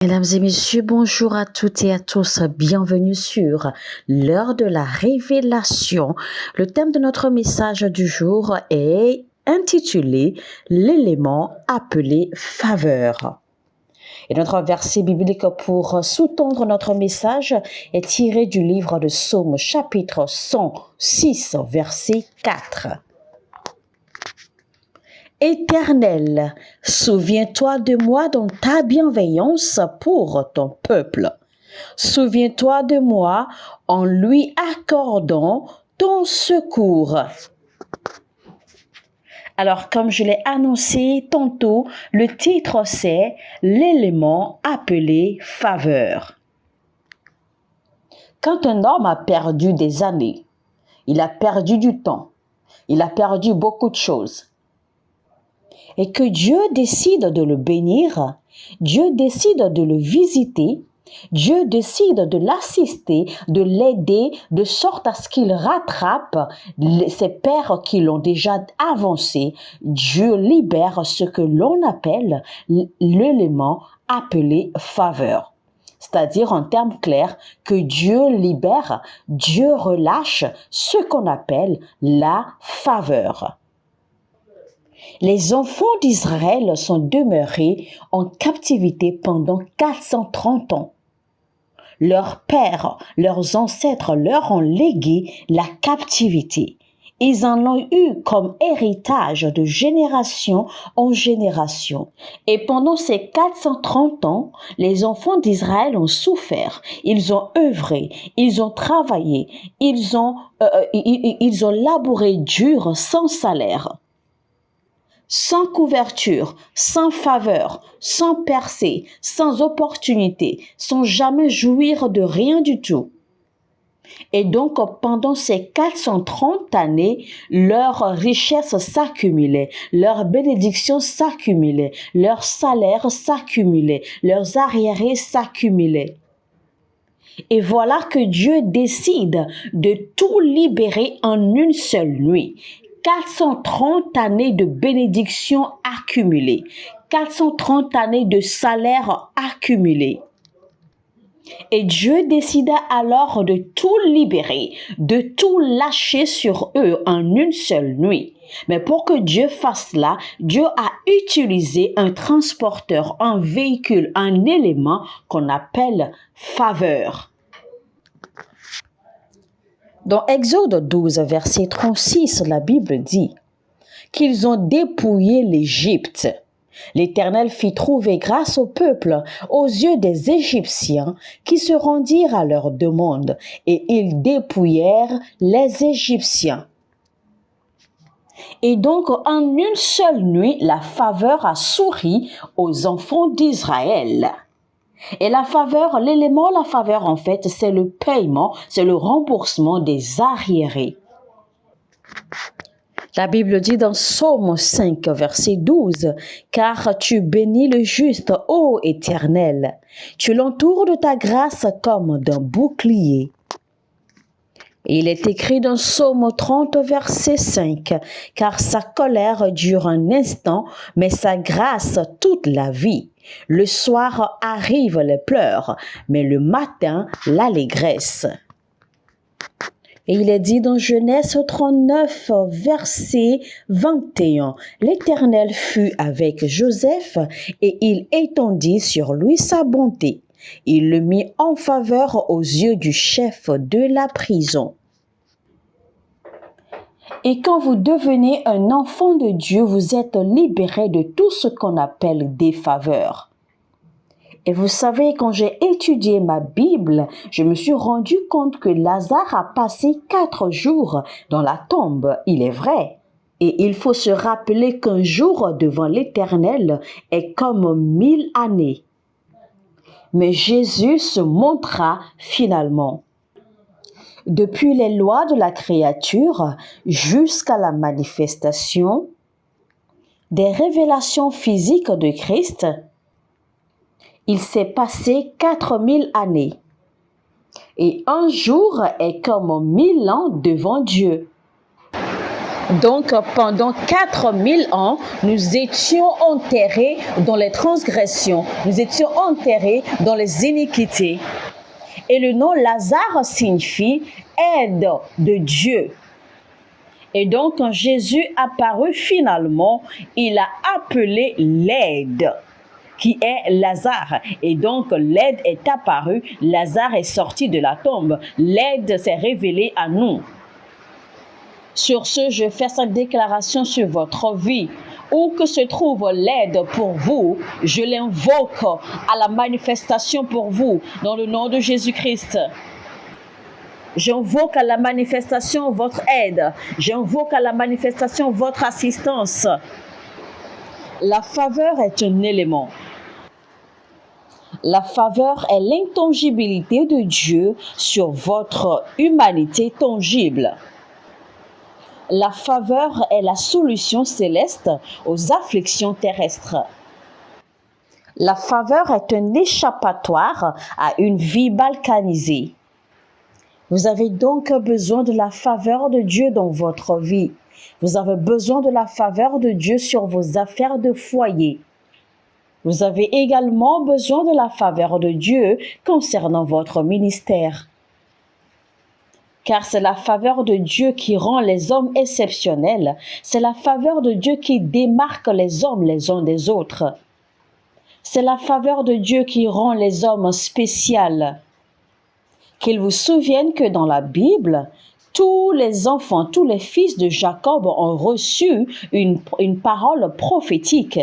Mesdames et messieurs, bonjour à toutes et à tous. Bienvenue sur l'heure de la révélation. Le thème de notre message du jour est intitulé l'élément appelé faveur. Et notre verset biblique pour sous-tendre notre message est tiré du livre de Psaume chapitre 106 verset 4. Éternel, souviens-toi de moi dans ta bienveillance pour ton peuple. Souviens-toi de moi en lui accordant ton secours. Alors, comme je l'ai annoncé tantôt, le titre c'est l'élément appelé faveur. Quand un homme a perdu des années, il a perdu du temps, il a perdu beaucoup de choses, et que Dieu décide de le bénir, Dieu décide de le visiter, Dieu décide de l'assister, de l'aider, de sorte à ce qu'il rattrape ses pères qui l'ont déjà avancé. Dieu libère ce que l'on appelle l'élément appelé faveur. C'est-à-dire, en termes clairs, que Dieu libère, Dieu relâche ce qu'on appelle la faveur. Les enfants d'Israël sont demeurés en captivité pendant 430 ans. Leurs pères, leurs ancêtres leur ont légué la captivité. Ils en ont eu comme héritage de génération en génération. Et pendant ces 430 ans, les enfants d'Israël ont souffert, ils ont œuvré, ils ont travaillé, ils ont labouré dur sans salaire. Sans couverture, sans faveur, sans percée, sans opportunité, sans jamais jouir de rien du tout. Et donc, pendant ces 430 années, leur richesse s'accumulait, leurs bénédictions s'accumulaient, leurs salaires s'accumulaient, leurs arriérés s'accumulaient. Et voilà que Dieu décide de tout libérer en une seule nuit. 430 années de bénédictions accumulées, 430 années de salaire accumulés. Et Dieu décida alors de tout libérer, de tout lâcher sur eux en une seule nuit. Mais pour que Dieu fasse cela, Dieu a utilisé un transporteur, un véhicule, un élément qu'on appelle faveur. Dans Exode 12, verset 36, la Bible dit qu'ils ont dépouillé l'Égypte. L'Éternel fit trouver grâce au peuple aux yeux des Égyptiens qui se rendirent à leur demande, et ils dépouillèrent les Égyptiens. Et donc, en une seule nuit, la faveur a souri aux enfants d'Israël. Et la faveur, l'élément la faveur en fait, c'est le paiement, c'est le remboursement des arriérés. La Bible dit dans Psaume 5, verset 12, « Car tu bénis le juste, ô Éternel, tu l'entoures de ta grâce comme d'un bouclier. » Il est écrit dans Psaume 30, verset 5, « Car sa colère dure un instant, mais sa grâce toute la vie. Le soir arrivent les pleurs, mais le matin l'allégresse. » Et il est dit dans Genèse 39, verset 21, « L'Éternel fut avec Joseph et il étendit sur lui sa bonté. Il le mit en faveur aux yeux du chef de la prison. » Et quand vous devenez un enfant de Dieu, vous êtes libéré de tout ce qu'on appelle des faveurs. Et vous savez, quand j'ai étudié ma Bible, je me suis rendu compte que Lazare a passé 4 jours dans la tombe, il est vrai. Et il faut se rappeler qu'un jour devant l'Éternel est comme 1000 années. Mais Jésus se montra finalement. Depuis les lois de la créature jusqu'à la manifestation des révélations physiques de Christ, il s'est passé 4000 années. Et un jour est comme 1000 ans devant Dieu. Donc, pendant 4000 ans, nous étions enterrés dans les transgressions, nous étions enterrés dans les iniquités. Et le nom Lazare signifie aide de Dieu. Et donc, quand Jésus apparut finalement, il a appelé l'aide, qui est Lazare. Et donc, l'aide est apparue, Lazare est sorti de la tombe, l'aide s'est révélée à nous. Sur ce, je fais cette déclaration sur votre vie. Où que se trouve l'aide pour vous, je l'invoque à la manifestation pour vous, dans le nom de Jésus-Christ. J'invoque à la manifestation votre aide. J'invoque à la manifestation votre assistance. La faveur est un élément. La faveur est l'intangibilité de Dieu sur votre humanité tangible. La faveur est la solution céleste aux afflictions terrestres. La faveur est un échappatoire à une vie balkanisée. Vous avez donc besoin de la faveur de Dieu dans votre vie. Vous avez besoin de la faveur de Dieu sur vos affaires de foyer. Vous avez également besoin de la faveur de Dieu concernant votre ministère. Car c'est la faveur de Dieu qui rend les hommes exceptionnels. C'est la faveur de Dieu qui démarque les hommes les uns des autres. C'est la faveur de Dieu qui rend les hommes spéciaux. Qu'il vous souvienne que dans la Bible, tous les enfants, tous les fils de Jacob ont reçu une parole prophétique.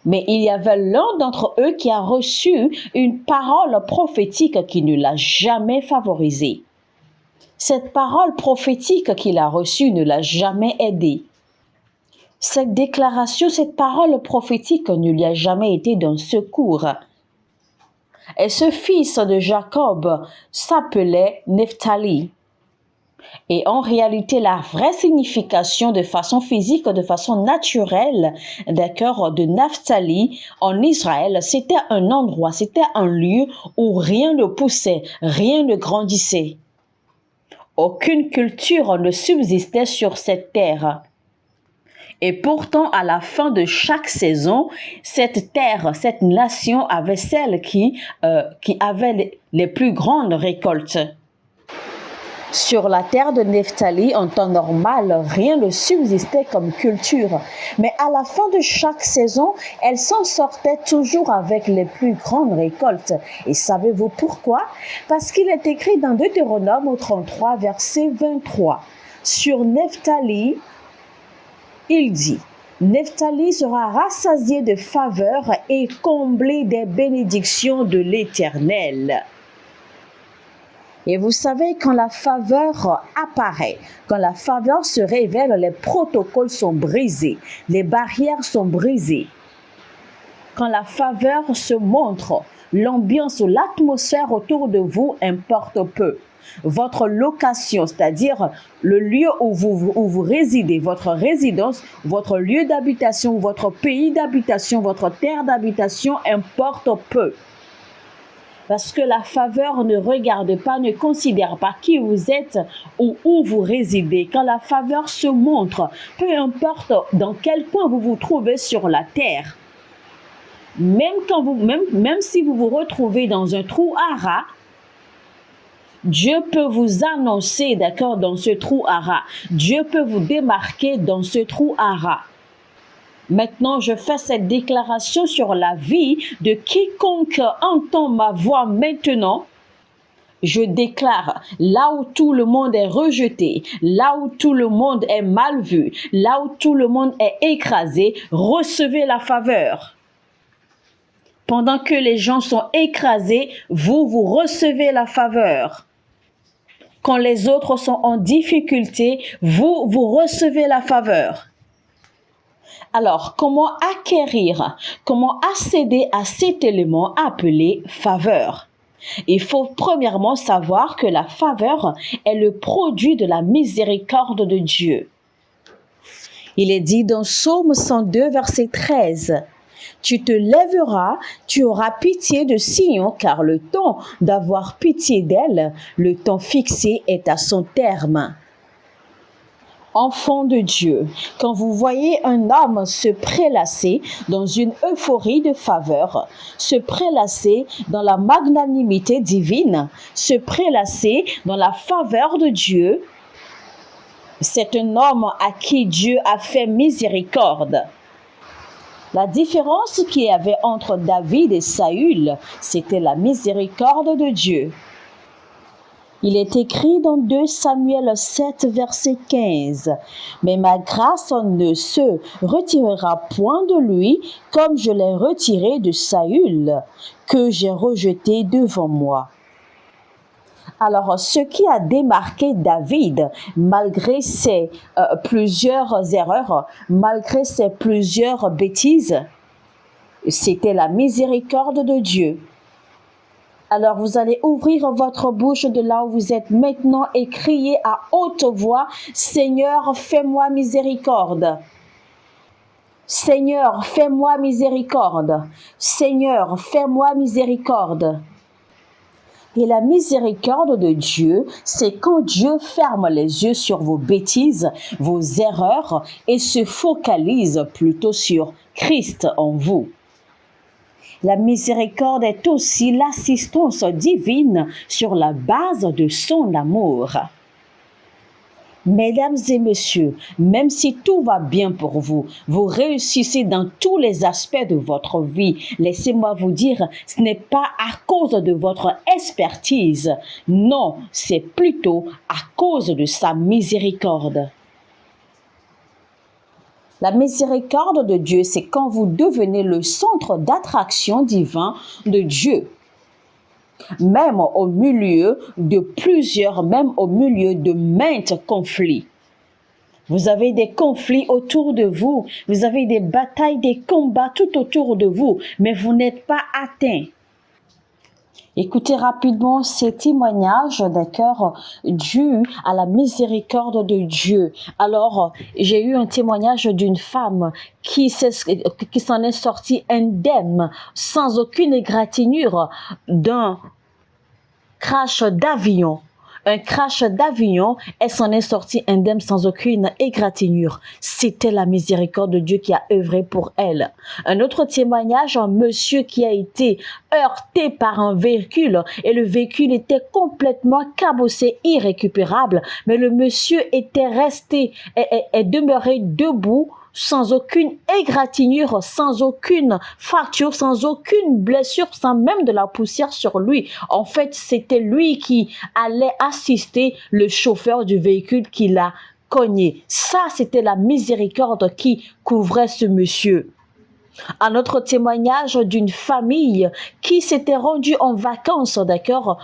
Mais il y avait l'un d'entre eux qui a reçu une parole prophétique qui ne l'a jamais favorisé. Cette parole prophétique qu'il a reçue ne l'a jamais aidé. Cette déclaration, cette parole prophétique ne lui a jamais été d'un secours. Et ce fils de Jacob s'appelait Nephtali. Et en réalité, la vraie signification de façon physique, de façon naturelle, d'accord, de Naphtali en Israël, c'était un endroit, c'était un lieu où rien ne poussait, rien ne grandissait. Aucune culture ne subsistait sur cette terre. Et pourtant, à la fin de chaque saison, cette terre, cette nation avait celle qui avait les plus grandes récoltes. Sur la terre de Nephtali, en temps normal, rien ne subsistait comme culture. Mais à la fin de chaque saison, elle s'en sortait toujours avec les plus grandes récoltes. Et savez-vous pourquoi? Parce qu'il est écrit dans Deutéronome au 33, verset 23. Sur Nephtali, il dit, Nephtali sera rassasié de faveur et comblé des bénédictions de l'Éternel. Et vous savez, quand la faveur apparaît, quand la faveur se révèle, les protocoles sont brisés, les barrières sont brisées. Quand la faveur se montre, l'ambiance ou l'atmosphère autour de vous importe peu. Votre location, c'est-à-dire le lieu où vous résidez, votre résidence, votre lieu d'habitation, votre pays d'habitation, votre terre d'habitation importe peu. Parce que la faveur ne regarde pas, ne considère pas qui vous êtes ou où vous résidez. Quand la faveur se montre, peu importe dans quel coin vous vous trouvez sur la terre, même si vous vous retrouvez dans un trou à rats, Dieu peut vous annoncer, d'accord, dans ce trou à rats. Dieu peut vous démarquer dans ce trou à rats. Maintenant, je fais cette déclaration sur la vie de quiconque entend ma voix maintenant. Je déclare, là où tout le monde est rejeté, là où tout le monde est mal vu, là où tout le monde est écrasé, recevez la faveur. Pendant que les gens sont écrasés, vous recevez la faveur. Quand les autres sont en difficulté, vous recevez la faveur. Alors, comment acquérir, comment accéder à cet élément appelé faveur? Il faut premièrement savoir que la faveur est le produit de la miséricorde de Dieu. Il est dit dans Psaume 102, verset 13, « Tu te lèveras, tu auras pitié de Sion, car le temps d'avoir pitié d'elle, le temps fixé est à son terme. » Enfant de Dieu, quand vous voyez un homme se prélasser dans une euphorie de faveur, se prélasser dans la magnanimité divine, se prélasser dans la faveur de Dieu, c'est un homme à qui Dieu a fait miséricorde. La différence qu'il y avait entre David et Saül, c'était la miséricorde de Dieu. Il est écrit dans 2 Samuel 7, verset 15. « Mais ma grâce ne se retirera point de lui, comme je l'ai retiré de Saül, que j'ai rejeté devant moi. » Alors, ce qui a démarqué David, malgré ses plusieurs erreurs, malgré ses plusieurs bêtises, c'était la miséricorde de Dieu. Alors vous allez ouvrir votre bouche de là où vous êtes maintenant et crier à haute voix, « Seigneur, fais-moi miséricorde. Seigneur, fais-moi miséricorde. Seigneur, fais-moi miséricorde. » Et la miséricorde de Dieu, c'est quand Dieu ferme les yeux sur vos bêtises, vos erreurs et se focalise plutôt sur Christ en vous. La miséricorde est aussi l'assistance divine sur la base de son amour. Mesdames et messieurs, même si tout va bien pour vous, vous réussissez dans tous les aspects de votre vie, laissez-moi vous dire, ce n'est pas à cause de votre expertise, non, c'est plutôt à cause de sa miséricorde. La miséricorde de Dieu, c'est quand vous devenez le centre d'attraction divin de Dieu. Même au milieu de maintes conflits. Vous avez des conflits autour de vous, vous avez des batailles, des combats tout autour de vous, mais vous n'êtes pas atteint. Écoutez rapidement ces témoignages, d'accord, dû à la miséricorde de Dieu. Alors, j'ai eu un témoignage d'une femme qui s'en est sortie indemne, sans aucune égratignure, d'un crash d'avion. Un crash d'avion, elle s'en est sortie indemne sans aucune égratignure. C'était la miséricorde de Dieu qui a œuvré pour elle. Un autre témoignage, un monsieur qui a été heurté par un véhicule et le véhicule était complètement cabossé, irrécupérable, mais le monsieur est demeuré debout sans aucune égratignure, sans aucune fracture, sans aucune blessure, sans même de la poussière sur lui. En fait, c'était lui qui allait assister le chauffeur du véhicule qui l'a cogné. Ça, c'était la miséricorde qui couvrait ce monsieur. Un autre témoignage d'une famille qui s'était rendue en vacances, d'accord,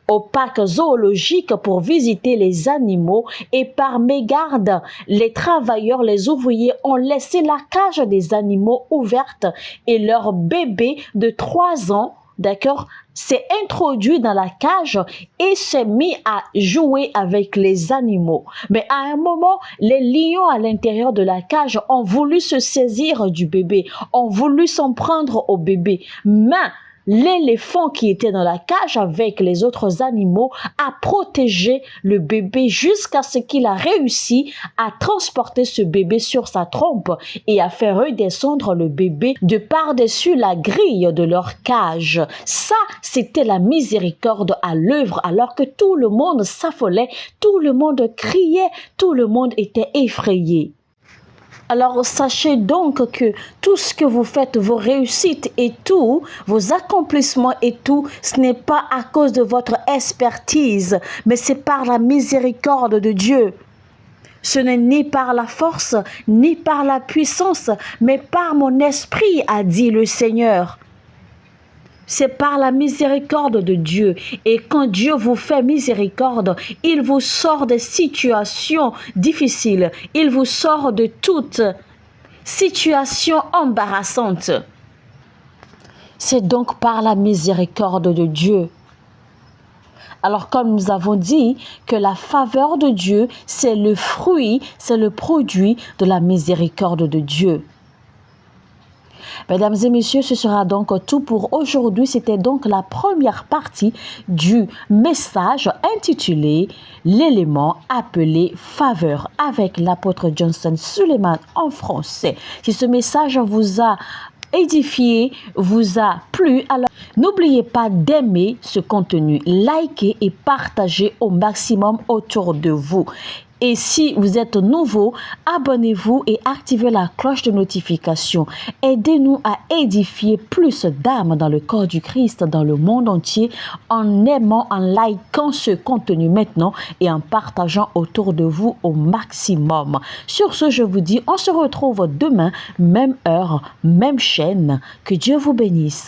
au parc zoologique pour visiter les animaux et par mégarde, les travailleurs, les ouvriers ont laissé la cage des animaux ouverte et leur bébé de 3 ans, d'accord, s'est introduit dans la cage et s'est mis à jouer avec les animaux. Mais à un moment, les lions à l'intérieur de la cage ont voulu se saisir du bébé, ont voulu s'en prendre au bébé. Mais l'éléphant qui était dans la cage avec les autres animaux a protégé le bébé jusqu'à ce qu'il a réussi à transporter ce bébé sur sa trompe et à faire redescendre le bébé de par-dessus la grille de leur cage. Ça, c'était la miséricorde à l'œuvre alors que tout le monde s'affolait, tout le monde criait, tout le monde était effrayé. Alors sachez donc que tout ce que vous faites, vos réussites et tout, vos accomplissements et tout, ce n'est pas à cause de votre expertise, mais c'est par la miséricorde de Dieu. Ce n'est ni par la force, ni par la puissance, mais par mon esprit, a dit le Seigneur. C'est par la miséricorde de Dieu. Et quand Dieu vous fait miséricorde, il vous sort des situations difficiles. Il vous sort de toute situation embarrassante. C'est donc par la miséricorde de Dieu. Alors comme nous avons dit que la faveur de Dieu, c'est le fruit, c'est le produit de la miséricorde de Dieu. Mesdames et messieurs, ce sera donc tout pour aujourd'hui. C'était donc la première partie du message intitulé L'élément appelé faveur avec l'apôtre Johnson Suleiman en français. Si ce message vous a édifié, vous a plu, alors n'oubliez pas d'aimer ce contenu, liker et partager au maximum autour de vous. Et si vous êtes nouveau, abonnez-vous et activez la cloche de notification. Aidez-nous à édifier plus d'âmes dans le corps du Christ, dans le monde entier, en aimant, en likant ce contenu maintenant et en partageant autour de vous au maximum. Sur ce, je vous dis, on se retrouve demain, même heure, même chaîne. Que Dieu vous bénisse.